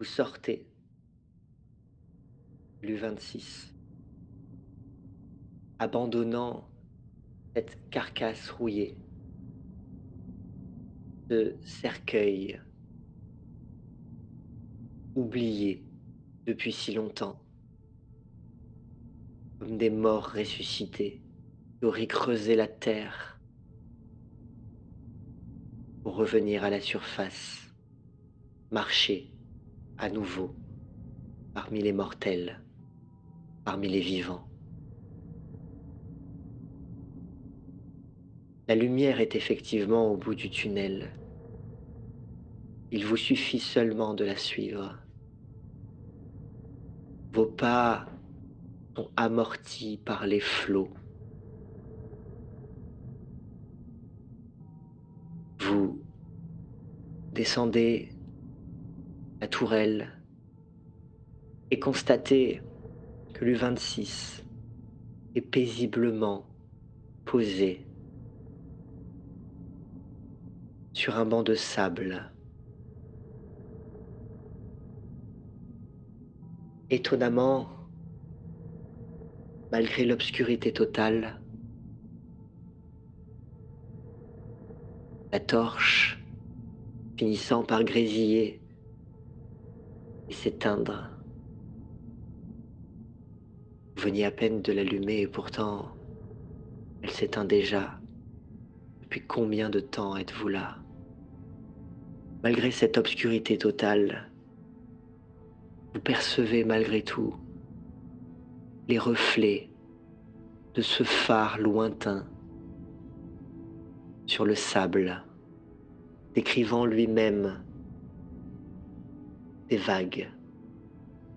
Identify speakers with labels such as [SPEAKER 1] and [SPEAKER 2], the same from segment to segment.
[SPEAKER 1] Vous sortez l'U-26, abandonnant cette carcasse rouillée, ce cercueil oublié depuis si longtemps, comme des morts ressuscités qui auraient creusé la terre pour revenir à la surface, marcher à nouveau parmi les mortels, parmi les vivants. La lumière est effectivement au bout du tunnel. Il vous suffit seulement de la suivre. Vos pas sont amortis par les flots. Vous descendez la tourelle et constatez que l'U-26 est paisiblement posé sur un banc de sable. Étonnamment, malgré l'obscurité totale, la torche finissant par grésiller et s'éteindre. Vous veniez à peine de l'allumer et pourtant, elle s'éteint déjà. Depuis combien de temps êtes-vous là? Malgré cette obscurité totale, vous percevez malgré tout les reflets de ce phare lointain sur le sable, décrivant lui-même des vagues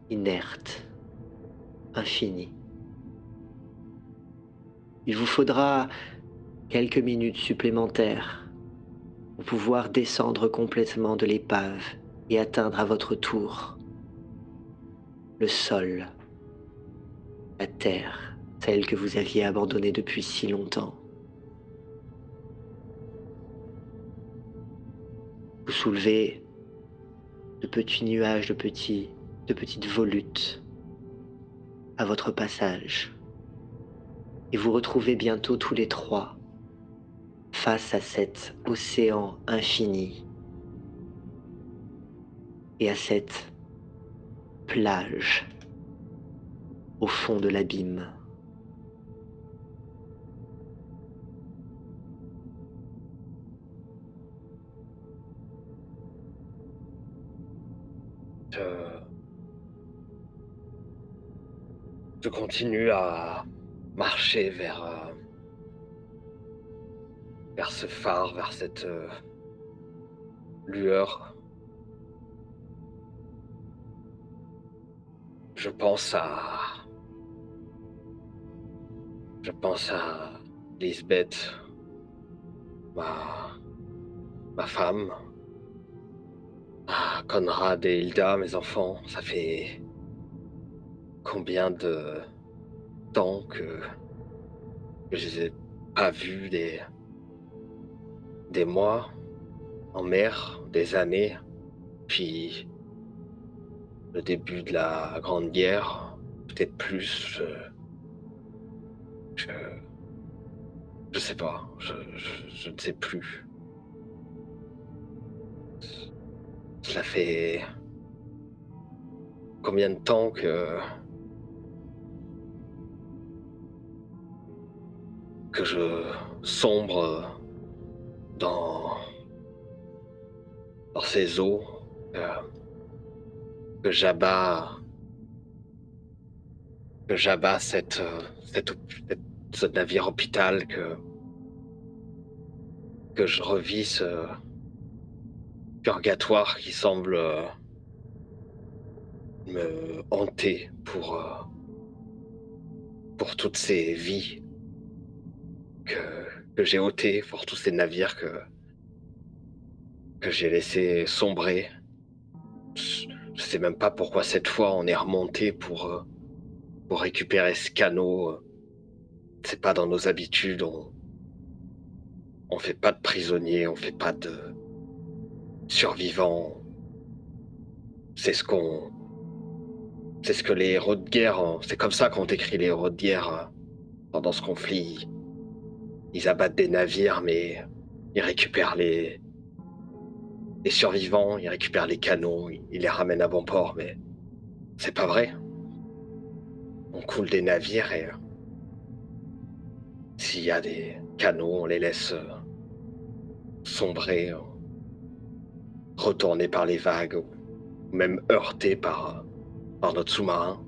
[SPEAKER 1] inertes, infinies. Il vous faudra quelques minutes supplémentaires pour pouvoir descendre complètement de l'épave et atteindre à votre tour le sol, la terre, celle que vous aviez abandonnée depuis si longtemps. Vous soulevez de petits nuages, de petites volutes à votre passage. Et vous retrouvez bientôt tous les trois face à cet océan infini et à cette plage au fond de l'abîme.
[SPEAKER 2] Je, je continue à marcher vers ce phare, vers cette lueur. Je pense à, je pense à Lisbeth, ma, ma femme, à Conrad et Hilda, mes enfants. Ça fait combien de temps que je les ai pas vus, des mois en mer, des années, puis le début de la Grande Guerre, peut-être plus. Je, je sais pas, je ne sais plus. Cela fait combien de temps que je sombre dans, dans ces eaux, euh, que j'abats, que j'abats ce navire hôpital, que je revis ce purgatoire qui semble me hanter pour toutes ces vies que j'ai ôtées, pour tous ces navires que j'ai laissés sombrer. Je sais même pas pourquoi cette fois on est remonté pour récupérer ce canot. C'est pas dans nos habitudes. On fait pas de prisonniers, on fait pas de survivants. C'est ce qu'on c'est ce que les héros de guerre, c'est comme ça qu'on décrit les héros de guerre pendant ce conflit. Ils abattent des navires, mais ils récupèrent les survivants, ils récupèrent les canaux, ils les ramènent à bon port, mais c'est pas vrai. On coule des navires et s'il y a des canaux, on les laisse sombrer, retournés par les vagues, ou même heurtés par notre sous-marin.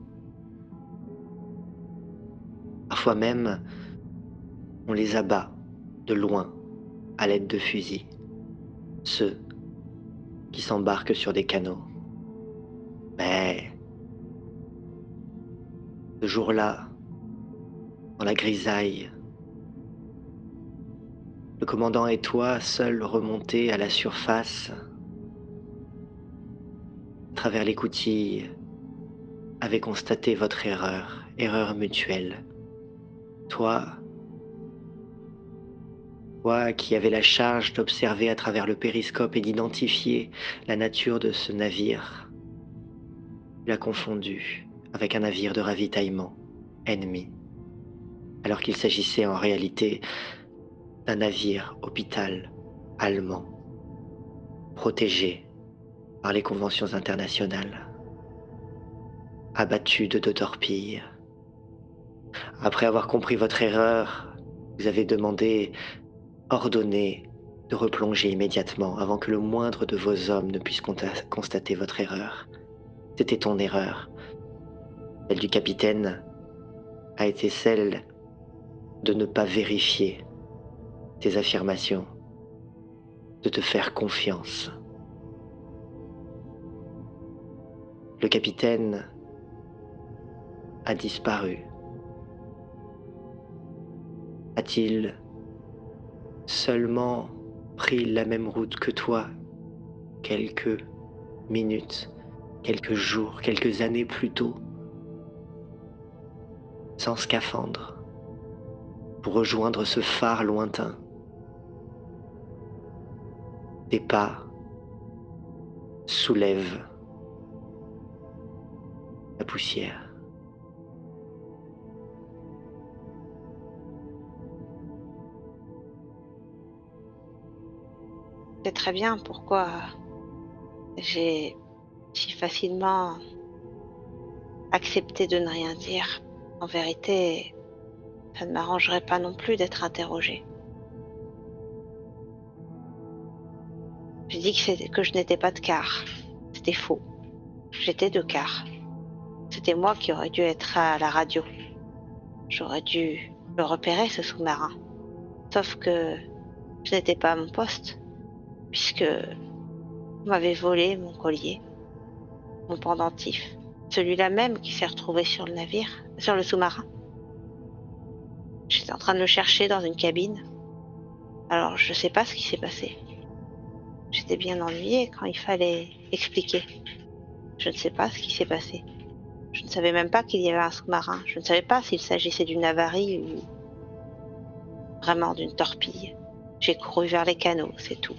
[SPEAKER 1] Parfois même, on les abat de loin à l'aide de fusils, ceux qui s'embarquent sur des canots. Mais ce jour-là, dans la grisaille, le commandant et toi, seuls remontés à la surface, à travers l'écoutille, avez constaté votre erreur, erreur mutuelle. Toi, toi qui avais la charge d'observer à travers le périscope et d'identifier la nature de ce navire, tu l'as confondu avec un navire de ravitaillement ennemi, alors qu'il s'agissait en réalité d'un navire hôpital allemand, protégé par les conventions internationales, abattu de 2 torpilles. Après avoir compris votre erreur, vous avez demandé, ordonné de replonger immédiatement avant que le moindre de vos hommes ne puisse constater votre erreur. C'était ton erreur. Celle du capitaine a été celle de ne pas vérifier tes affirmations, de te faire confiance. Le capitaine a disparu. A-t-il seulement pris la même route que toi quelques minutes, quelques jours, quelques années plus tôt, sans scaphandre, pour rejoindre ce phare lointain? Tes pas soulèvent la poussière.
[SPEAKER 3] C'est très bien pourquoi j'ai si facilement accepté de ne rien dire. En vérité, ça ne m'arrangerait pas non plus d'être interrogée. J'ai dit que je n'étais pas de quart. C'était faux. J'étais de quart. C'était moi qui aurais dû être à la radio. J'aurais dû le repérer, ce sous-marin. Sauf que je n'étais pas à mon poste, puisque vous m'avez volé mon collier, mon pendentif, celui-là même qui s'est retrouvé sur le navire, sur le sous-marin. J'étais en train de le chercher dans une cabine. Alors je ne sais pas ce qui s'est passé. J'étais bien ennuyée quand il fallait expliquer. Je ne sais pas ce qui s'est passé. Je ne savais même pas qu'il y avait un sous-marin. Je ne savais pas s'il s'agissait d'une avarie ou vraiment d'une torpille. J'ai couru vers les canaux, c'est tout.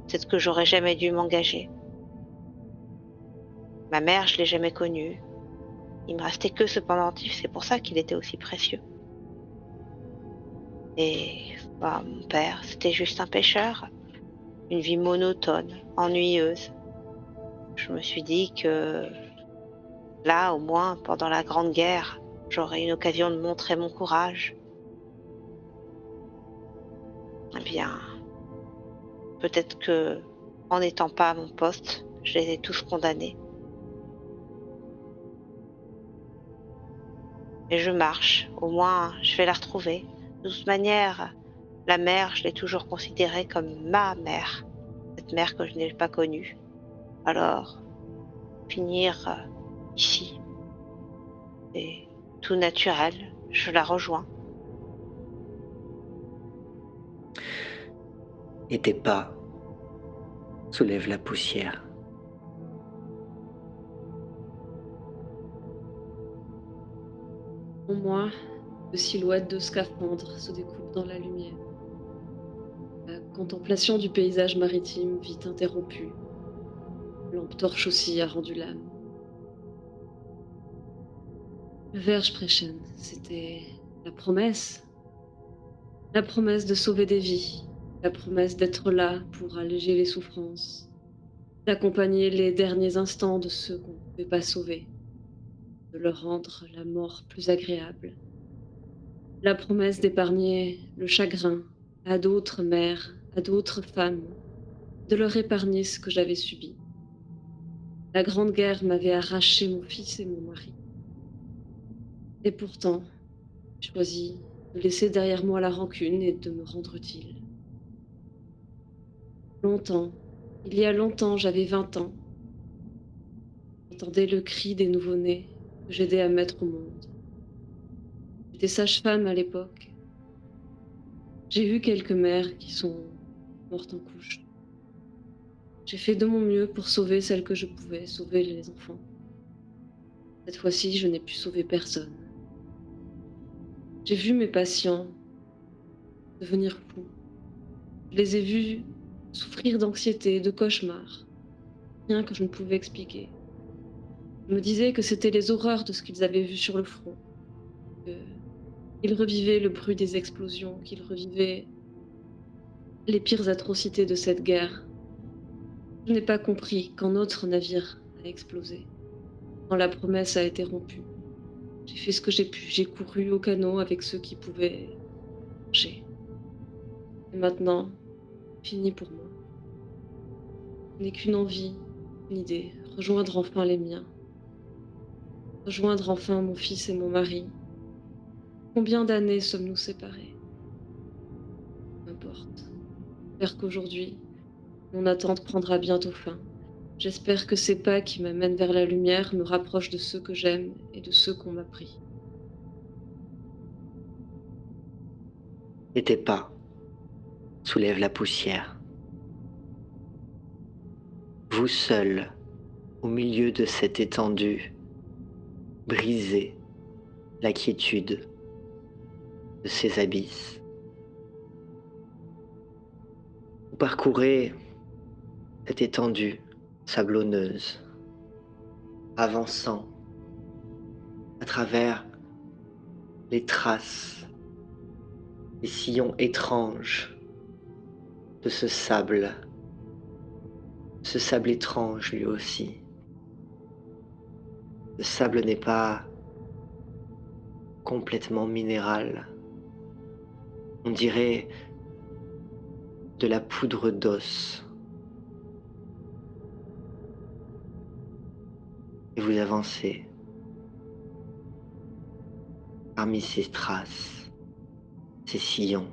[SPEAKER 3] Peut-être que j'aurais jamais dû m'engager. Ma mère, je l'ai jamais connue. Il me restait que ce pendentif, c'est pour ça qu'il était aussi précieux. Et mon père, c'était juste un pêcheur. Une vie monotone, ennuyeuse. Je me suis dit que là, au moins, pendant la Grande Guerre, j'aurais une occasion de montrer mon courage. Eh bien, peut-être que, en n'étant pas à mon poste, je les ai tous condamnés. Et je marche, au moins, je vais la retrouver. De toute manière, la mère, je l'ai toujours considérée comme ma mère, cette mère que je n'ai pas connue. Alors, finir ici, c'est tout naturel, je la rejoins.
[SPEAKER 1] Et tes pas soulèvent la poussière.
[SPEAKER 4] En moi, de silhouettes de scaphandres se découpent dans la lumière. La contemplation du paysage maritime vite interrompue. lampe torche aussi a rendu l'âme. Le Versprechen, c'était la promesse. La promesse de sauver des vies. La promesse d'être là pour alléger les souffrances. D'accompagner les derniers instants de ceux qu'on ne pouvait pas sauver. De leur rendre la mort plus agréable. La promesse d'épargner le chagrin à d'autres mères, à d'autres femmes. De leur épargner ce que j'avais subi. La Grande Guerre m'avait arraché mon fils et mon mari. Et pourtant, j'ai choisi de laisser derrière moi la rancune et de me rendre utile. Longtemps, il y a longtemps, j'avais 20 ans. J'entendais le cri des nouveau-nés que j'aidais à mettre au monde. J'étais sage-femme à l'époque. J'ai vu quelques mères qui sont mortes en couche. J'ai fait de mon mieux pour sauver celles que je pouvais, sauver les enfants. Cette fois-ci, je n'ai pu sauver personne. J'ai vu mes patients devenir fous. Je les ai vus souffrir d'anxiété, de cauchemars. Rien que je ne pouvais expliquer. Je me disais que c'était les horreurs de ce qu'ils avaient vu sur le front. Qu'ils revivaient le bruit des explosions, qu'ils revivaient les pires atrocités de cette guerre. Je n'ai pas compris quand notre navire a explosé, quand la promesse a été rompue. J'ai fait ce que j'ai pu, j'ai couru au canot avec ceux qui pouvaient marcher. Et maintenant, fini pour moi. Je n'ai qu'une envie, une idée, rejoindre enfin les miens. Rejoindre enfin mon fils et mon mari. Combien d'années sommes-nous séparés? N'importe. J'espère qu'aujourd'hui, mon attente prendra bientôt fin. J'espère que ces pas qui m'amènent vers la lumière me rapprochent de ceux que j'aime et de ceux qu'on m'a pris.
[SPEAKER 1] Et tes pas soulèvent la poussière. Vous seul, au milieu de cette étendue, brisez la quiétude de ces abysses. Vous parcourez cette étendue sablonneuse, avançant à travers les traces, les sillons étranges de ce sable étrange lui aussi. Le sable n'est pas complètement minéral. On dirait de la poudre d'os. Et vous avancez parmi ces traces, ces sillons,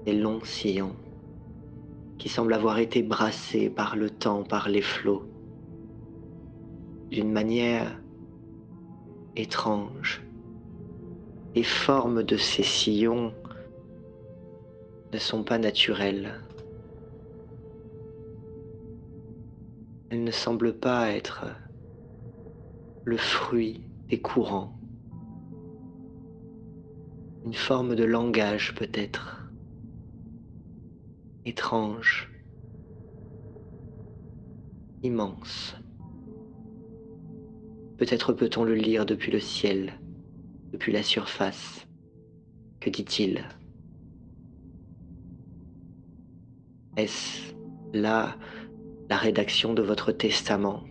[SPEAKER 1] ces longs sillons qui semblent avoir été brassés par le temps, par les flots, d'une manière étrange. Les formes de ces sillons ne sont pas naturelles. Elles ne semblent pas être le fruit des courants. Une forme de langage peut-être, étrange, immense. Peut-être peut-on le lire depuis le ciel, depuis la surface. Que dit-il? Est-ce là la rédaction de votre testament,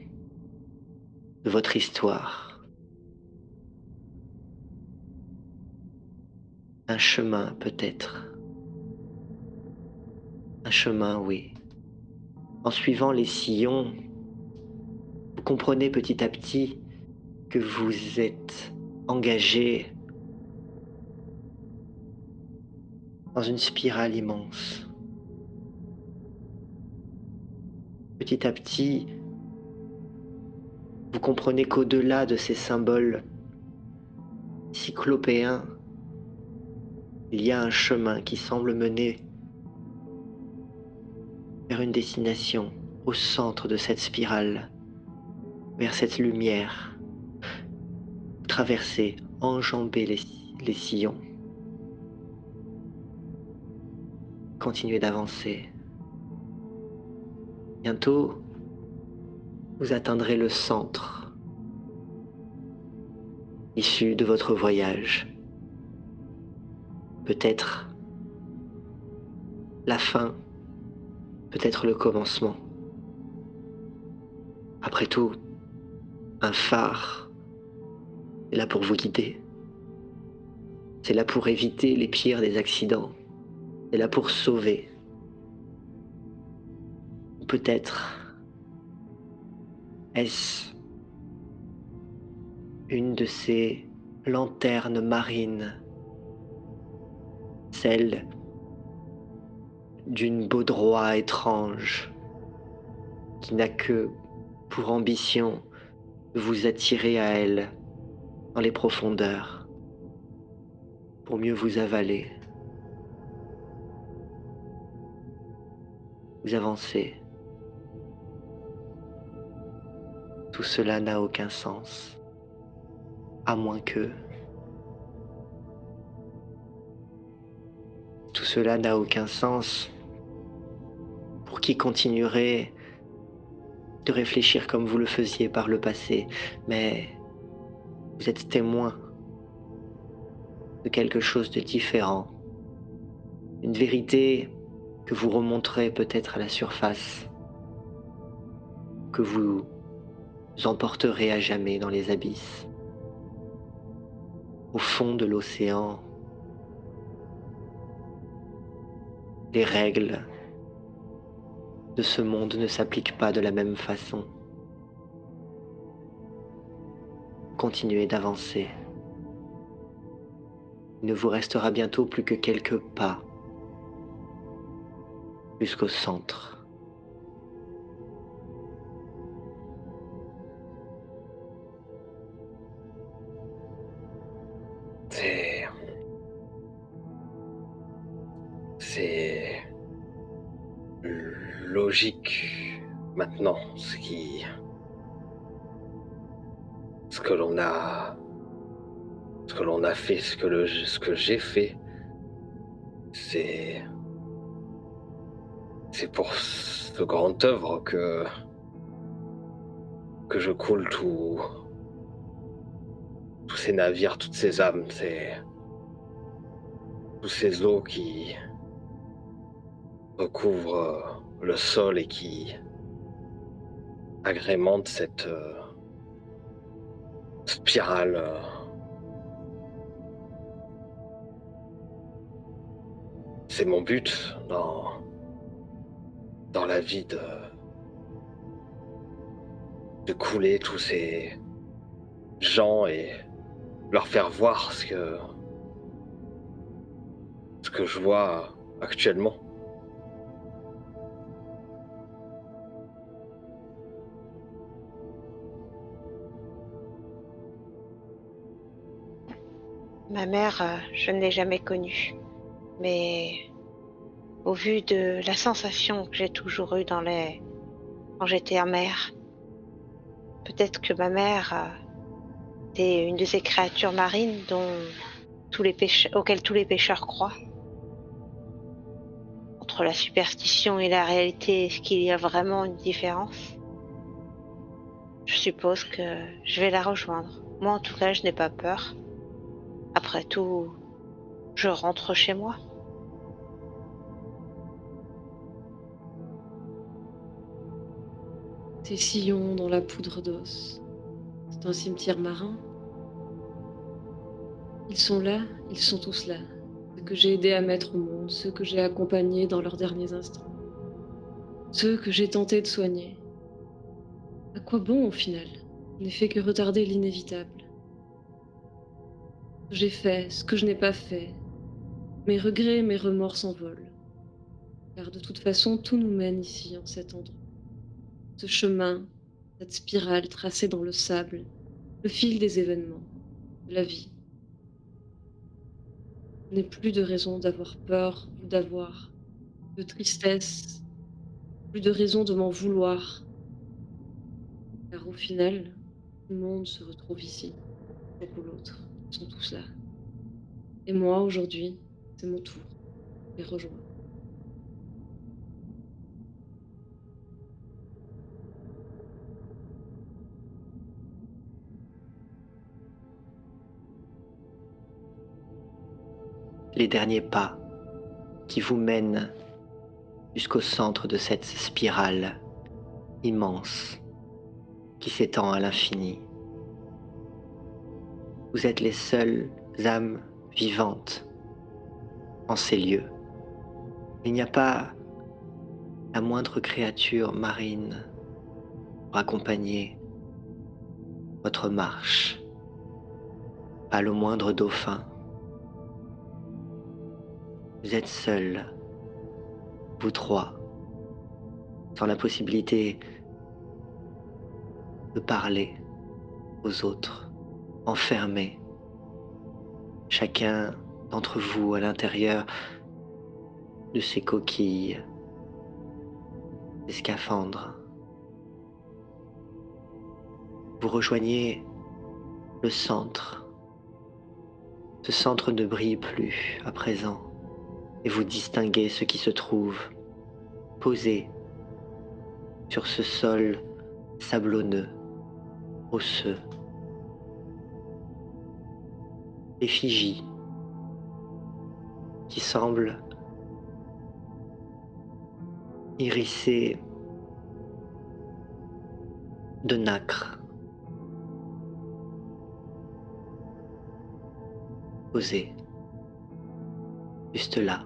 [SPEAKER 1] de votre histoire? Un chemin peut-être. Un chemin, oui. En suivant les sillons, vous comprenez petit à petit que vous êtes engagé dans une spirale immense. Petit à petit, vous comprenez qu'au-delà de ces symboles cyclopéens, il y a un chemin qui semble mener vers une destination au centre de cette spirale, vers cette lumière. Vous traversez, enjambez les sillons. Continuez d'avancer. Bientôt, vous atteindrez le centre issu de votre voyage. Peut-être la fin, peut-être le commencement. Après tout, un phare est là pour vous guider. C'est là pour éviter les pires des accidents. C'est là pour sauver. Ou peut-être est-ce une de ces lanternes marines, celle d'une baudroie étrange qui n'a que pour ambition de vous attirer à elle dans les profondeurs pour mieux vous avaler. Vous avancez. Tout cela n'a aucun sens, à moins que... Tout cela n'a aucun sens pour qui continuerait de réfléchir comme vous le faisiez par le passé, mais vous êtes témoin de quelque chose de différent, une vérité que vous remonterez peut-être à la surface, que vous emporterez à jamais dans les abysses. Au fond de l'océan, les règles de ce monde ne s'appliquent pas de la même façon. Continuez d'avancer. Il ne vous restera bientôt plus que quelques pas jusqu'au centre.
[SPEAKER 2] C'est logique maintenant, ce que l'on a fait, ce que j'ai fait, c'est pour ce grand œuvre que je coule tous ces navires, toutes ces âmes, tous ces eaux qui recouvrent le sol et qui agrémentent cette spirale. C'est mon but dans la vie de couler tous ces gens et leur faire voir ce que je vois actuellement.
[SPEAKER 3] Ma mère, je ne l'ai jamais connue, mais au vu de la sensation que j'ai toujours eue quand j'étais en mer, peut-être que ma mère était une de ces créatures marines auxquelles tous les pêcheurs croient. Entre la superstition et la réalité, est-ce qu'il y a vraiment une différence? Je suppose que je vais la rejoindre. Moi, en tout cas, je n'ai pas peur. Après tout, je rentre chez moi.
[SPEAKER 4] Ces sillons dans la poudre d'os. C'est un cimetière marin. Ils sont là, ils sont tous là. Ceux que j'ai aidés à mettre au monde, ceux que j'ai accompagnés dans leurs derniers instants. Ceux que j'ai tenté de soigner. À quoi bon au final? Je n'ai fait que retarder l'inévitable. Ce que j'ai fait, ce que je n'ai pas fait. Mes regrets, mes remords s'envolent. Car de toute façon, tout nous mène ici, en cet endroit. Ce chemin, cette spirale tracée dans le sable, le fil des événements, de la vie. Je n'ai plus de raison d'avoir peur ou d'avoir de tristesse, plus de raison de m'en vouloir. Car au final, tout le monde se retrouve ici, un jour ou l'autre. Ils sont tous là. Et moi, aujourd'hui, c'est mon tour. Je les rejoins.
[SPEAKER 1] les derniers pas qui vous mènent jusqu'au centre de cette spirale immense qui s'étend à l'infini. Vous êtes les seules âmes vivantes en ces lieux. Il n'y a pas la moindre créature marine pour accompagner votre marche, pas le moindre dauphin. Vous êtes seuls, vous trois, sans la possibilité de parler aux autres, enfermés, chacun d'entre vous à l'intérieur de ces coquilles, des scaphandres. Vous rejoignez le centre. Ce centre ne brille plus à présent et vous distinguez ce qui se trouve posé sur ce sol sablonneux, osseux. Effigie qui semble hérissée de nacre, posée juste là.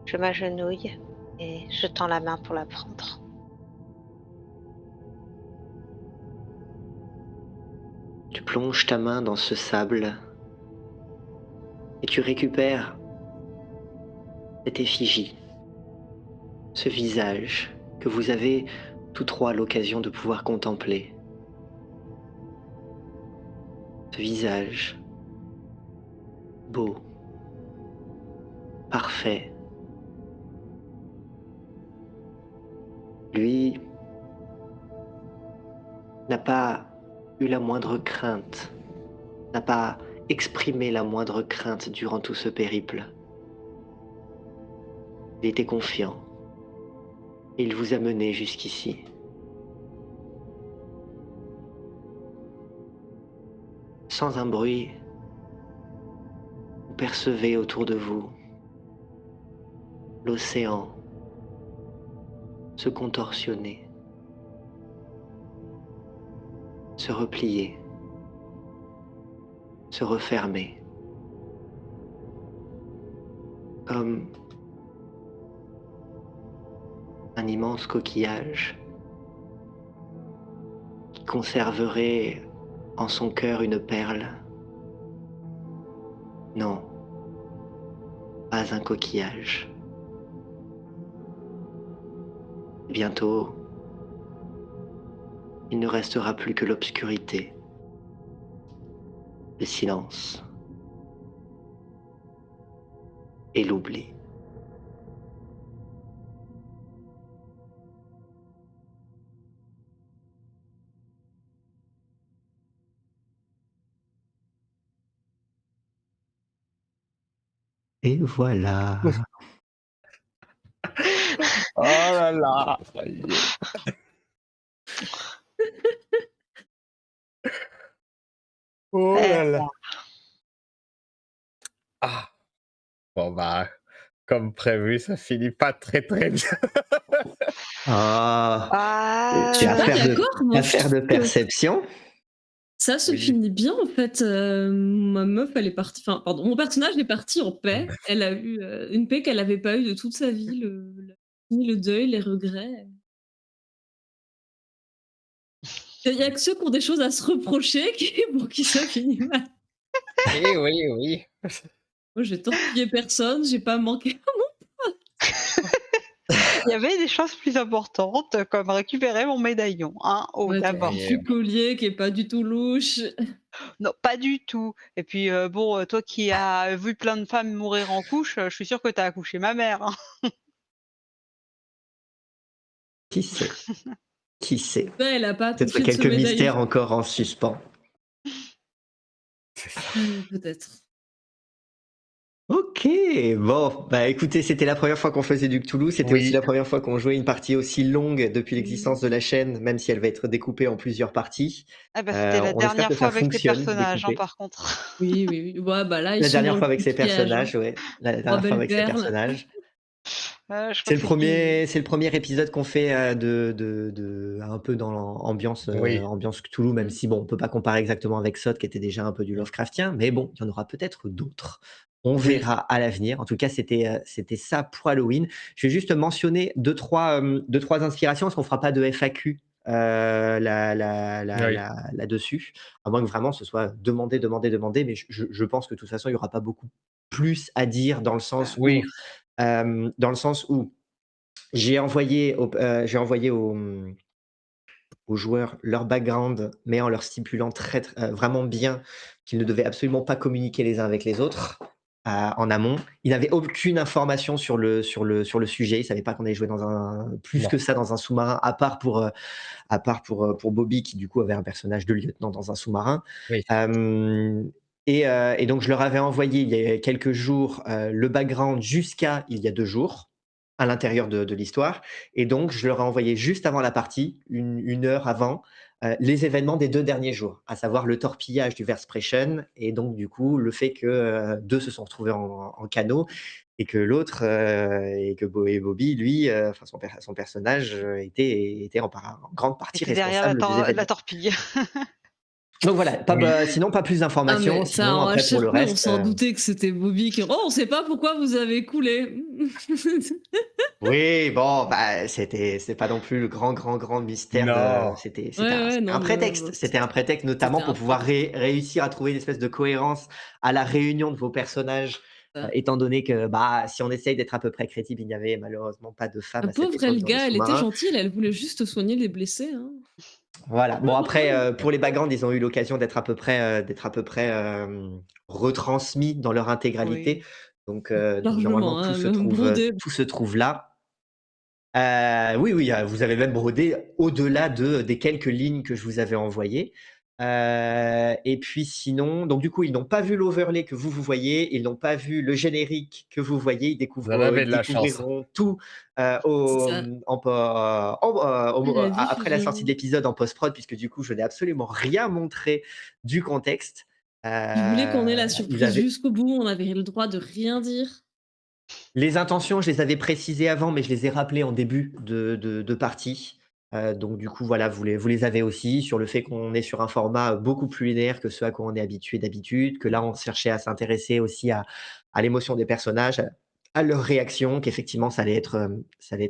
[SPEAKER 3] Je m'agenouille et je tends la main pour la prendre.
[SPEAKER 1] Tu plonges ta main dans ce sable et tu récupères cette effigie, ce visage que vous avez tous trois l'occasion de pouvoir contempler. Ce visage beau, parfait. Lui n'a pas eu la moindre crainte, n'a pas exprimé la moindre crainte durant tout ce périple. Il était confiant et il vous a mené jusqu'ici. Sans un bruit, vous percevez autour de vous l'océan se contorsionner, se replier, se refermer, comme un immense coquillage qui conserverait en son cœur une perle. Non, pas un coquillage. Bientôt, il ne restera plus que l'obscurité, le silence et l'oubli. Et voilà.
[SPEAKER 2] Oh là là. Oh là là. Ah. Bon bah, comme prévu, ça finit pas très très bien.
[SPEAKER 1] Ah, tu
[SPEAKER 3] Ah,
[SPEAKER 1] as
[SPEAKER 4] Pas
[SPEAKER 1] affaire
[SPEAKER 4] d'accord, moi, je
[SPEAKER 1] affaire de
[SPEAKER 4] trouve que
[SPEAKER 1] perception.
[SPEAKER 4] ça se
[SPEAKER 2] Oui.
[SPEAKER 4] finit bien en fait. Ma meuf, elle est partie. Enfin, pardon, mon personnage est parti en paix. Elle a eu une paix qu'elle n'avait pas eue de toute sa vie, le deuil, les regrets. Il y a que ceux qui ont des choses à se reprocher pour qui ça finit mal.
[SPEAKER 2] Oui, oui, oui.
[SPEAKER 4] Moi, j'ai torpillé personne, j'ai pas manqué.
[SPEAKER 3] il y avait des choses plus importantes comme récupérer mon médaillon, hein,
[SPEAKER 4] Ouais, ton
[SPEAKER 3] d'abord.
[SPEAKER 2] Et
[SPEAKER 4] petit collier qui est pas du tout louche.
[SPEAKER 3] Non, pas du tout. Et puis bon, toi qui as vu plein de femmes mourir en couche, je suis sûre que tu as accouché ma mère, hein.
[SPEAKER 1] Qui sait? Qui sait?
[SPEAKER 4] Ouais, elle a pas
[SPEAKER 1] Peut-être
[SPEAKER 4] accouché de ce
[SPEAKER 1] quelques mystères
[SPEAKER 4] médaillon.
[SPEAKER 1] encore en suspens.
[SPEAKER 4] Peut-être.
[SPEAKER 1] Ok, bon, bah écoutez, c'était la première fois qu'on faisait du Cthulhu, c'était aussi
[SPEAKER 2] Oui,
[SPEAKER 1] la première fois qu'on jouait une partie aussi longue depuis l'existence
[SPEAKER 4] Mmh.
[SPEAKER 1] de la chaîne, même si elle va être découpée en plusieurs parties.
[SPEAKER 5] Ah bah, c'était la
[SPEAKER 1] On espère
[SPEAKER 5] dernière
[SPEAKER 1] que
[SPEAKER 5] fois
[SPEAKER 1] ça
[SPEAKER 5] avec tes
[SPEAKER 1] fonctionne,
[SPEAKER 5] personnages, hein,
[SPEAKER 1] découpé.
[SPEAKER 5] par contre.
[SPEAKER 4] Oui, oui, oui. Ouais, bah, là, ils
[SPEAKER 1] La
[SPEAKER 4] sont dans
[SPEAKER 1] dernière
[SPEAKER 4] le
[SPEAKER 1] fois avec ses
[SPEAKER 4] piège, hein.
[SPEAKER 1] personnages, ouais, la
[SPEAKER 4] 3
[SPEAKER 1] dernière fois
[SPEAKER 4] belles
[SPEAKER 1] avec ses
[SPEAKER 4] perles.
[SPEAKER 1] personnages.
[SPEAKER 5] Je crois que c'est fini.
[SPEAKER 1] C'est le premier épisode qu'on fait un peu dans l'ambiance
[SPEAKER 2] oui.
[SPEAKER 1] ambiance Cthulhu, même
[SPEAKER 4] Mmh.
[SPEAKER 1] si bon, on peut pas comparer exactement avec Sod qui était déjà un peu du Lovecraftien, mais bon, il y en aura peut-être d'autres. On
[SPEAKER 2] Oui.
[SPEAKER 1] verra à l'avenir. En tout cas, c'était ça pour Halloween. Je vais juste mentionner deux, trois inspirations, parce qu'on fera pas de FAQ
[SPEAKER 2] Oui.
[SPEAKER 1] là-dessus, à moins que vraiment ce soit demandé, mais je pense que de toute façon, il y aura pas beaucoup plus à dire
[SPEAKER 2] Oui.
[SPEAKER 1] dans le sens où j'ai envoyé aux joueurs leur background, mais en leur stipulant vraiment bien qu'ils ne devaient absolument pas communiquer les uns avec les autres, en amont. Ils n'avaient aucune information sur le sujet. Ils ne savaient pas qu'on allait jouer dans un plus
[SPEAKER 2] Non.
[SPEAKER 1] que ça dans un sous-marin, pour Bobby qui, du coup, avait un personnage de lieutenant dans un sous-marin.
[SPEAKER 2] Oui.
[SPEAKER 1] Hem et donc je leur avais envoyé il y a quelques jours, le background jusqu'à il y a 2 jours, à l'intérieur de l'histoire, et donc je leur ai envoyé juste avant la partie, une heure avant, les événements des 2 derniers jours, à savoir le torpillage du Versprechen et donc du coup le fait que, 2 se sont retrouvés en canot et que l'autre, et que Bobby lui, enfin son personnage, était en grande partie
[SPEAKER 5] Était derrière la
[SPEAKER 1] responsable des
[SPEAKER 5] tor la
[SPEAKER 1] événements.
[SPEAKER 5] torpille.
[SPEAKER 1] Donc voilà,
[SPEAKER 2] Oui.
[SPEAKER 1] sinon pas plus
[SPEAKER 4] Ah
[SPEAKER 1] d'informations,
[SPEAKER 4] mais ça,
[SPEAKER 1] sinon
[SPEAKER 4] en
[SPEAKER 1] après pour le
[SPEAKER 4] HRP, on
[SPEAKER 1] reste,
[SPEAKER 4] s'en doutait que c'était Bobby qui: «Oh, on sait pas pourquoi vous avez coulé».
[SPEAKER 1] oui, bon, bah, c'est pas non plus le grand mystère de
[SPEAKER 2] Non.
[SPEAKER 1] c'était
[SPEAKER 4] Ouais,
[SPEAKER 1] un
[SPEAKER 4] ouais,
[SPEAKER 1] c'était
[SPEAKER 4] non,
[SPEAKER 1] un
[SPEAKER 4] mais ouais,
[SPEAKER 1] prétexte.
[SPEAKER 4] bah,
[SPEAKER 1] C'était un prétexte
[SPEAKER 4] c'était
[SPEAKER 1] notamment pour
[SPEAKER 4] un
[SPEAKER 1] pouvoir
[SPEAKER 4] prétexte,
[SPEAKER 1] réussir à trouver une espèce de cohérence à la réunion de vos personnages,
[SPEAKER 4] ça.
[SPEAKER 1] étant donné que, bah, si on essaye d'être à peu près crédible, il n'y avait malheureusement pas de femmes
[SPEAKER 4] La
[SPEAKER 1] à cette
[SPEAKER 4] pauvre
[SPEAKER 1] époque dans les
[SPEAKER 4] Elga, elle était
[SPEAKER 1] sous-marins.
[SPEAKER 4] gentille, elle voulait juste soigner les blessés, hein.
[SPEAKER 1] Voilà. Bon après, pour les backgrounds, ils ont eu l'occasion d'être à peu près, retransmis dans leur intégralité.
[SPEAKER 5] Oui.
[SPEAKER 1] Donc normalement
[SPEAKER 4] Largement, hein, même brodé.
[SPEAKER 1] tout se trouve là. Oui, oui, vous avez même brodé au-delà des quelques lignes que je vous avais envoyées. Et puis sinon donc du coup, ils n'ont pas vu l'overlay que vous voyez, ils n'ont pas vu le générique que vous voyez.
[SPEAKER 2] Vous en avez
[SPEAKER 1] Ils
[SPEAKER 2] de la chance.
[SPEAKER 1] découvriront tout,
[SPEAKER 4] C'est ça. Oui, la
[SPEAKER 1] après la sortie de
[SPEAKER 4] diffusion.
[SPEAKER 1] l'épisode en post-prod, puisque du coup, je n'ai absolument rien montré du contexte.
[SPEAKER 4] Je voulais qu'on ait la
[SPEAKER 1] Ils
[SPEAKER 4] surprise
[SPEAKER 1] avaient
[SPEAKER 4] jusqu'au bout, on avait le droit de rien dire.
[SPEAKER 1] Les intentions, je les avais précisées avant, mais je les ai rappelées en début de partie. Donc du coup, voilà, vous les avez aussi sur le fait qu'on est sur un format beaucoup plus linéaire que ce à quoi on est habitué d'habitude, que là, on cherchait à s'intéresser aussi à l'émotion des personnages, à leurs réactions, qu'effectivement, ça allait être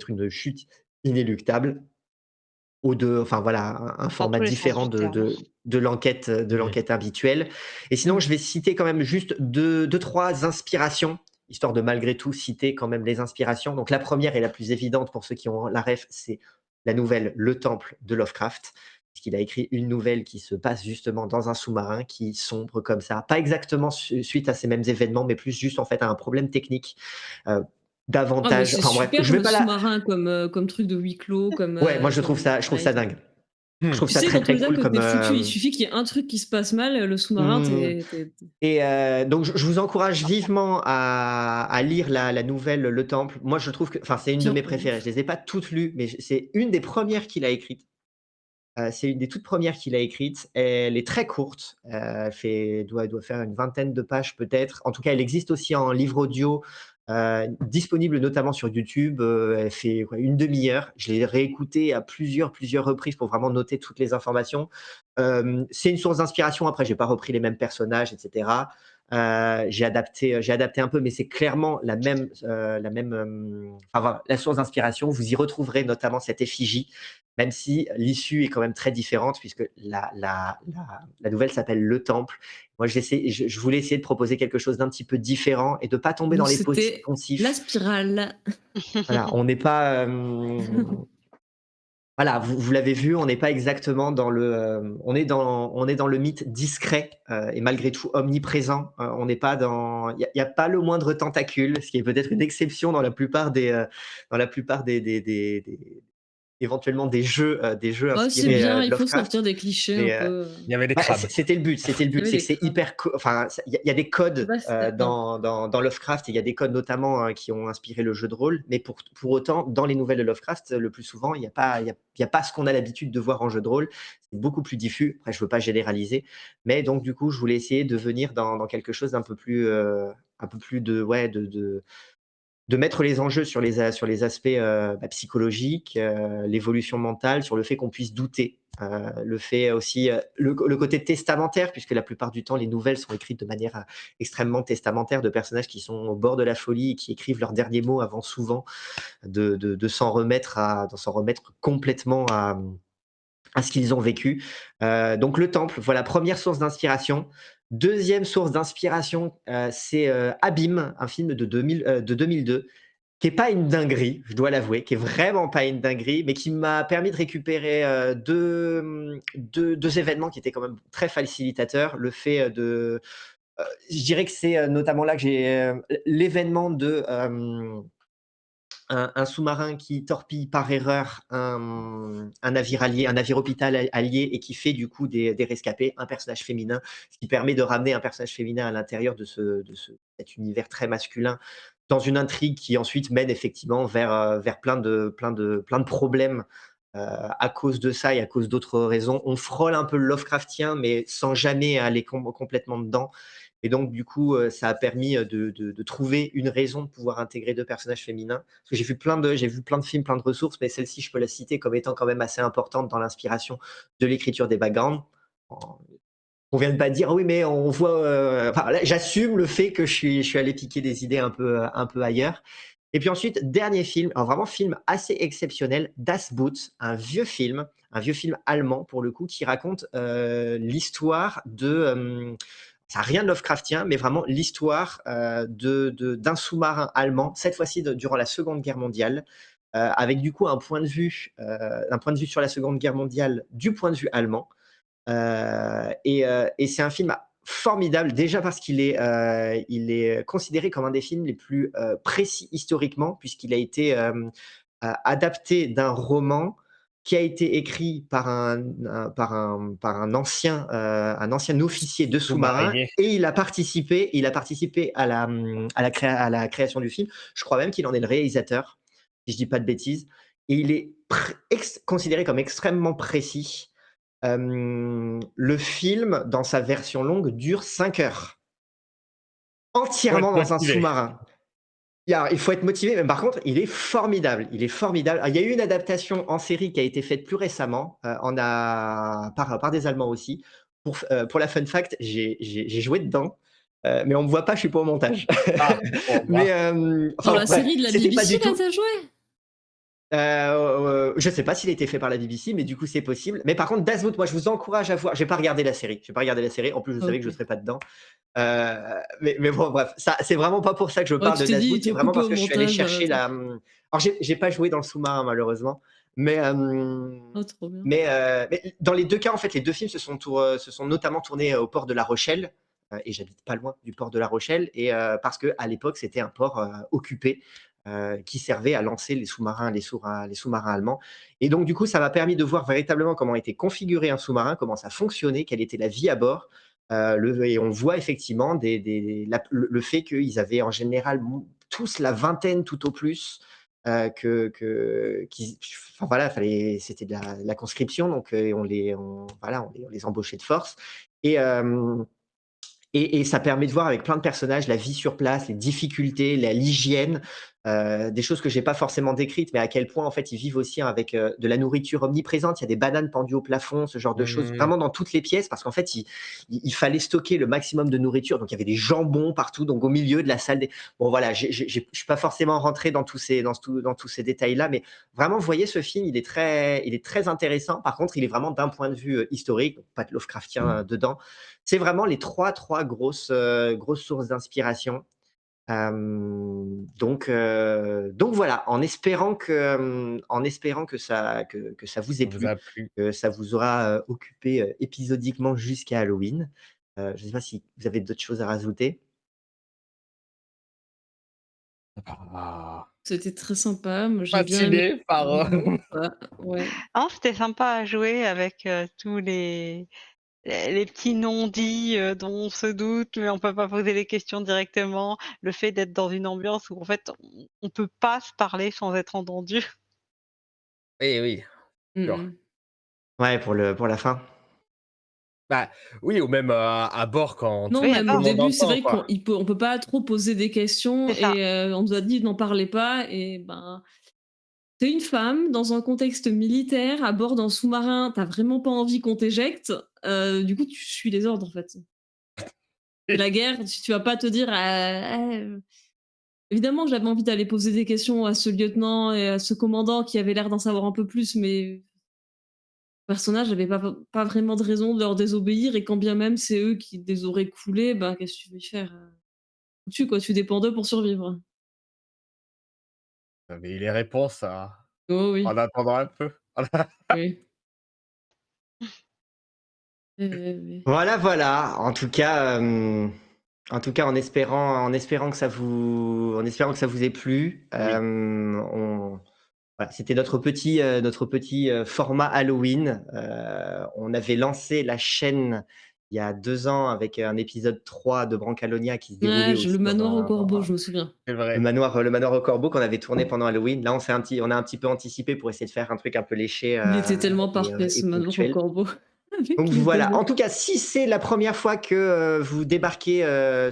[SPEAKER 1] une chute inéluctable enfin voilà, un
[SPEAKER 5] Dans
[SPEAKER 1] format
[SPEAKER 5] tous les sens
[SPEAKER 1] différent
[SPEAKER 5] du terme.
[SPEAKER 1] de
[SPEAKER 2] Oui.
[SPEAKER 1] l'enquête habituelle. Et sinon,
[SPEAKER 4] Mmh.
[SPEAKER 1] je vais citer quand même juste deux, trois inspirations, histoire de malgré tout citer quand même les inspirations. Donc la première et la plus évidente pour ceux qui ont la ref, c'est la nouvelle Le Temple de Lovecraft, puisqu'il a écrit une nouvelle qui se passe justement dans un sous-marin qui sombre comme ça. Pas exactement suite à ces mêmes événements, mais plus juste en fait à un problème technique. euh,
[SPEAKER 4] Ah mais
[SPEAKER 1] Davantage.
[SPEAKER 4] c'est
[SPEAKER 1] Enfin bref,
[SPEAKER 4] super
[SPEAKER 1] je vais
[SPEAKER 4] le
[SPEAKER 1] pas la.
[SPEAKER 4] sous-marin comme truc de huis clos,
[SPEAKER 1] Ouais, moi je trouve
[SPEAKER 4] comme
[SPEAKER 1] ça,
[SPEAKER 4] pareil.
[SPEAKER 1] dingue. Je
[SPEAKER 2] Hmm.
[SPEAKER 1] trouve
[SPEAKER 4] Tu
[SPEAKER 1] ça
[SPEAKER 4] sais,
[SPEAKER 1] très
[SPEAKER 4] dans tous
[SPEAKER 1] très
[SPEAKER 4] les cas,
[SPEAKER 1] cool
[SPEAKER 4] que
[SPEAKER 1] comme.
[SPEAKER 4] tu foutu, il suffit qu'il y ait un truc qui se passe mal, le sous-marin,
[SPEAKER 1] Mmh.
[SPEAKER 4] tu es
[SPEAKER 1] Et donc je vous encourage vivement à lire la nouvelle Le Temple. Moi, je trouve que enfin, c'est une de
[SPEAKER 4] bien
[SPEAKER 1] mes
[SPEAKER 4] honte.
[SPEAKER 1] préférées. Je les ai pas toutes lues, mais c'est une des premières qu'il a écrites. C'est une des toutes premières qu'il a écrites. Elle est très courte, elle doit faire une vingtaine de pages peut-être. En tout cas, elle existe aussi en livre audio, disponible notamment sur YouTube. Elle fait quoi, une demi-heure. Je l'ai réécoutée à plusieurs reprises pour vraiment noter toutes les informations. C'est une source d'inspiration. Après, j'ai pas repris les mêmes personnages, et cetera. J'ai adapté un peu, mais c'est clairement enfin voilà, la source d'inspiration. Vous y retrouverez notamment cette effigie, même si l'issue est quand même très différente, puisque la nouvelle s'appelle Le Temple. Moi, je voulais essayer de proposer quelque chose d'un petit peu différent et de pas tomber
[SPEAKER 4] Vous,
[SPEAKER 1] dans les
[SPEAKER 4] c'était la
[SPEAKER 1] poncifs.
[SPEAKER 4] spirale.
[SPEAKER 1] Voilà, on n'est pas, voilà, vous l'avez vu, on n'est pas exactement on est dans le mythe discret, et malgré tout omniprésent. On n'est pas il y a pas le moindre tentacule, ce qui est peut-être une exception dans la plupart des éventuellement des jeux
[SPEAKER 4] Ouais, c'est
[SPEAKER 1] inspirés
[SPEAKER 4] bien,
[SPEAKER 1] de
[SPEAKER 4] il faut
[SPEAKER 1] Lovecraft.
[SPEAKER 4] sortir des clichés un
[SPEAKER 1] Mais
[SPEAKER 4] peu.
[SPEAKER 2] Il y avait des
[SPEAKER 1] ouais,
[SPEAKER 2] crabes.
[SPEAKER 1] c'était le but, c'était le
[SPEAKER 4] Il y
[SPEAKER 1] but,
[SPEAKER 4] avait
[SPEAKER 1] c'est que
[SPEAKER 4] des
[SPEAKER 1] c'est
[SPEAKER 4] crabes.
[SPEAKER 1] hyper, enfin, il y a des codes
[SPEAKER 4] Bah, c'était bien.
[SPEAKER 1] dans Lovecraft, et il y a des codes notamment qui ont inspiré le jeu de rôle, mais pour autant, dans les nouvelles de Lovecraft, le plus souvent, il y a pas ce qu'on a l'habitude de voir en jeu de rôle. C'est beaucoup plus diffus. Après, je veux pas généraliser, mais donc du coup, je voulais essayer de venir dans quelque chose un peu plus de mettre les enjeux sur les aspects psychologiques, l'évolution mentale, sur le fait qu'on puisse douter, le fait aussi, le côté testamentaire, puisque la plupart du temps, les nouvelles sont écrites de manière extrêmement testamentaire, de personnages qui sont au bord de la folie et qui écrivent leurs derniers mots avant souvent de s'en remettre complètement à ce qu'ils ont vécu. Donc le temple, voilà, première source d'inspiration. Deuxième source d'inspiration, c'est Abîme, un film de 2002, qui est pas une dinguerie, je dois l'avouer, qui est vraiment pas une dinguerie, mais qui m'a permis de récupérer deux événements qui étaient quand même très facilitateurs. Le fait je dirais que c'est notamment là que j'ai l'événement de un sous-marin qui torpille par erreur un navire allié, un navire hôpital allié, et qui fait du coup des rescapés, un personnage féminin, ce qui permet de ramener un personnage féminin à l'intérieur cet univers très masculin, dans une intrigue qui ensuite mène effectivement vers plein de problèmes à cause de ça et à cause d'autres raisons. On frôle un peu le Lovecraftien, mais sans jamais aller complètement dedans. Et donc, du coup, ça a permis de trouver une raison de pouvoir intégrer deux personnages féminins. Parce que j'ai vu plein de films, plein de ressources, mais celle-ci, je peux la citer comme étant quand même assez importante dans l'inspiration de l'écriture des backgrounds. On vient de pas dire: «Oui, mais on voit», enfin, là, j'assume le fait que je suis allé piquer des idées un peu ailleurs. Et puis ensuite, dernier film, alors vraiment film assez exceptionnel, Das Boot, un vieux film allemand pour le coup, qui raconte, l'histoire ça a rien de Lovecraftien, mais vraiment l'histoire, d'un sous-marin allemand, cette fois-ci durant la Seconde Guerre mondiale, avec du coup un point de vue sur la Seconde Guerre mondiale du point de vue allemand. Et c'est un film formidable, déjà parce il est considéré comme un des films les plus précis historiquement, puisqu'il a été adapté d'un roman qui a été écrit par un ancien officier de sous-marin,
[SPEAKER 2] Sous-marinier.
[SPEAKER 1] et il a participé à la création du film. Je crois même qu'il en est le réalisateur, si je dis pas de bêtises. Et il est considéré comme extrêmement précis. Le film, dans sa version longue, dure 5 heures,
[SPEAKER 2] Faut
[SPEAKER 1] entièrement
[SPEAKER 2] être
[SPEAKER 1] dans un
[SPEAKER 2] motivé.
[SPEAKER 1] sous-marin. Il faut être motivé, mais par contre, il est formidable. Il est formidable. Il y a eu une adaptation en série qui a été faite plus récemment, par des Allemands aussi. Pour la fun fact, j'ai joué dedans, mais on me voit pas, je suis pas au montage.
[SPEAKER 2] Ah, bon,
[SPEAKER 1] Mais
[SPEAKER 2] bah,
[SPEAKER 4] Dans
[SPEAKER 1] enfin
[SPEAKER 4] la
[SPEAKER 1] bref,
[SPEAKER 4] série de la
[SPEAKER 1] c'était pas
[SPEAKER 4] BBC,
[SPEAKER 1] du
[SPEAKER 4] là,
[SPEAKER 1] tout.
[SPEAKER 4] tu joué?
[SPEAKER 1] Je sais pas s'il a été fait par la BBC, mais du coup, c'est possible. Mais par contre, Das Boot, moi, je vous encourage à voir. J'ai pas regardé la série. J'ai pas regardé la série. En plus, je savais que je
[SPEAKER 4] OK.
[SPEAKER 1] serais pas dedans. Mais bon, bref, ça, c'est vraiment pas pour ça que je
[SPEAKER 4] Ouais,
[SPEAKER 1] parle
[SPEAKER 4] tu
[SPEAKER 1] de
[SPEAKER 4] t'es
[SPEAKER 1] Das
[SPEAKER 4] dit:
[SPEAKER 1] Boot.
[SPEAKER 4] «Ils
[SPEAKER 1] C'est
[SPEAKER 4] t'ont
[SPEAKER 1] vraiment
[SPEAKER 4] coupé
[SPEAKER 1] parce
[SPEAKER 4] au
[SPEAKER 1] que je suis allé
[SPEAKER 4] montage,
[SPEAKER 1] chercher
[SPEAKER 4] tant
[SPEAKER 1] la.
[SPEAKER 4] pis».
[SPEAKER 1] Alors, j'ai pas joué dans le sous-marin malheureusement, mais
[SPEAKER 4] Oh, trop bien.
[SPEAKER 1] mais dans les deux cas, en fait, les deux films se sont notamment tournés au port de La Rochelle. Et j'habite pas loin du port de La Rochelle, et parce que à l'époque, c'était un port occupé, qui servait à lancer les sous-marins allemands. Et donc, du coup, ça m'a permis de voir véritablement comment était configuré un sous-marin, comment ça fonctionnait, quelle était la vie à bord. Et on voit effectivement le fait qu'ils avaient en général tous la vingtaine tout au plus, enfin voilà, c'était de la conscription, donc voilà, on les embauchait de force. Et, et ça permet de voir avec plein de personnages la vie sur place, les difficultés, l'hygiène, des choses que j'ai pas forcément décrites, mais à quel point en fait ils vivent aussi avec de la nourriture omniprésente. Il y a des bananes pendues au plafond, ce genre de choses,
[SPEAKER 2] mmh,
[SPEAKER 1] vraiment dans toutes les pièces, parce qu'en fait il fallait stocker le maximum de nourriture. Donc il y avait des jambons partout, donc au milieu de la salle. Bon voilà, je suis pas forcément rentré dans tous ces détails-là, mais vraiment, vous voyez, ce film, il est très intéressant. Par contre, il est vraiment d'un point de vue historique, donc pas de Lovecraftien dedans. C'est vraiment les trois grosses sources d'inspiration. Donc voilà, en espérant que ça vous ait
[SPEAKER 2] ça vous
[SPEAKER 1] plu,
[SPEAKER 2] a plu.
[SPEAKER 1] que ça vous aura, occupé, épisodiquement jusqu'à Halloween. Je ne sais pas si vous avez d'autres choses à rajouter?
[SPEAKER 2] Ah,
[SPEAKER 4] C'était très sympa. Moi, j'ai bien aimé.
[SPEAKER 2] fasciné par.
[SPEAKER 4] Ouais.
[SPEAKER 3] Ah, c'était sympa à jouer avec tous les petits non-dits dont on se doute, mais on peut pas poser les questions directement. Le fait d'être dans une ambiance où en fait on peut pas se parler sans être entendu.
[SPEAKER 2] Oui, oui, sûr.
[SPEAKER 4] Mhm.
[SPEAKER 1] Ouais, pour la fin.
[SPEAKER 2] Bah, oui, ou même à bord quand
[SPEAKER 4] Non,
[SPEAKER 3] Oui, à
[SPEAKER 4] même
[SPEAKER 2] tout
[SPEAKER 4] au
[SPEAKER 2] le
[SPEAKER 3] bord,
[SPEAKER 2] monde
[SPEAKER 4] début, c'est
[SPEAKER 2] entend,
[SPEAKER 4] vrai
[SPEAKER 2] quoi.
[SPEAKER 4] on peut pas trop poser des questions
[SPEAKER 3] c'est ça.
[SPEAKER 4] et on nous a dit: «N'en parlez pas» et ben, tu une femme dans un contexte militaire à bord d'un sous-marin, t'as vraiment pas envie qu'on t'éjecte, du coup, tu suis les ordres, en fait. C'est la guerre, tu vas pas te dire: évidemment, j'avais envie d'aller poser des questions à ce lieutenant et à ce commandant qui avait l'air d'en savoir un peu plus, mais le personnage avait pas vraiment de raison de leur désobéir et quand bien même c'est eux qui les auraient coulés, ben, qu'est-ce que tu veux y faire? Tu quoi, tu dépends d'eux pour survivre.
[SPEAKER 2] Vous les réponses
[SPEAKER 4] Oh
[SPEAKER 2] en
[SPEAKER 4] oui,
[SPEAKER 2] attendant un peu.
[SPEAKER 4] oui. Oui.
[SPEAKER 1] Voilà, voilà. En tout cas, en espérant que ça vous ait plu,
[SPEAKER 2] Oui.
[SPEAKER 1] voilà, c'était notre petit format Halloween. On avait lancé la chaîne il y a 2 ans avec un épisode 3 de Brancalonia qui se déroulait
[SPEAKER 4] Ouais, je le
[SPEAKER 1] aussi dans
[SPEAKER 4] manoir au
[SPEAKER 1] un,
[SPEAKER 4] corbeau, je me souviens.
[SPEAKER 2] C'est vrai.
[SPEAKER 1] le manoir au corbeau qu'on avait tourné pendant Halloween. Là, on a un petit peu anticipé pour essayer de faire un truc un peu léché
[SPEAKER 4] Il était tellement
[SPEAKER 1] et
[SPEAKER 4] parfait ce manoir au
[SPEAKER 1] ponctuel.
[SPEAKER 4] corbeau
[SPEAKER 1] Donc
[SPEAKER 4] avec les
[SPEAKER 1] voilà,
[SPEAKER 4] démons.
[SPEAKER 1] en tout cas, si c'est la première fois que vous débarquez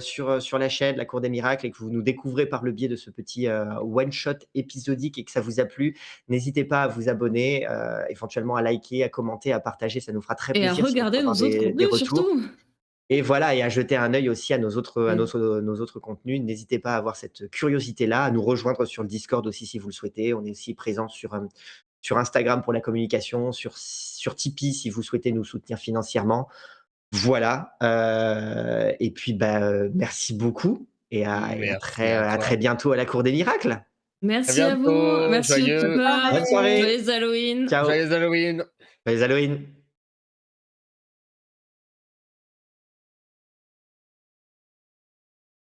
[SPEAKER 1] sur la chaîne La Cour des Miracles et que vous nous découvrez par le biais de ce petit one-shot épisodique et que ça vous a plu, n'hésitez pas à vous abonner, éventuellement à liker, à commenter, à partager. Ça nous fera très
[SPEAKER 4] Et à
[SPEAKER 1] plaisir si on peut
[SPEAKER 4] regarder
[SPEAKER 1] avoir
[SPEAKER 4] nos autres
[SPEAKER 1] des
[SPEAKER 4] contenus
[SPEAKER 1] retours.
[SPEAKER 4] surtout.
[SPEAKER 1] Et voilà, et à jeter un œil aussi à
[SPEAKER 4] Oui.
[SPEAKER 1] nos autres contenus. N'hésitez pas à avoir cette curiosité-là, à nous rejoindre sur le Discord aussi si vous le souhaitez. On est aussi présent sur Instagram pour la communication, sur Tipeee si vous souhaitez nous soutenir financièrement. Voilà, et puis, bah, merci beaucoup et
[SPEAKER 2] Merci à
[SPEAKER 1] à
[SPEAKER 2] toi.
[SPEAKER 1] très bientôt à la Cour des Miracles.
[SPEAKER 2] À
[SPEAKER 4] Merci à vous,
[SPEAKER 2] bientôt.
[SPEAKER 4] merci
[SPEAKER 2] Joyeux
[SPEAKER 3] Bonne
[SPEAKER 4] youtubeurs,
[SPEAKER 1] Bonne
[SPEAKER 3] soirée.
[SPEAKER 1] soirée.
[SPEAKER 4] joyeux Halloween.
[SPEAKER 1] Ciao.
[SPEAKER 2] Joyeux Halloween.
[SPEAKER 1] Joyeux Halloween.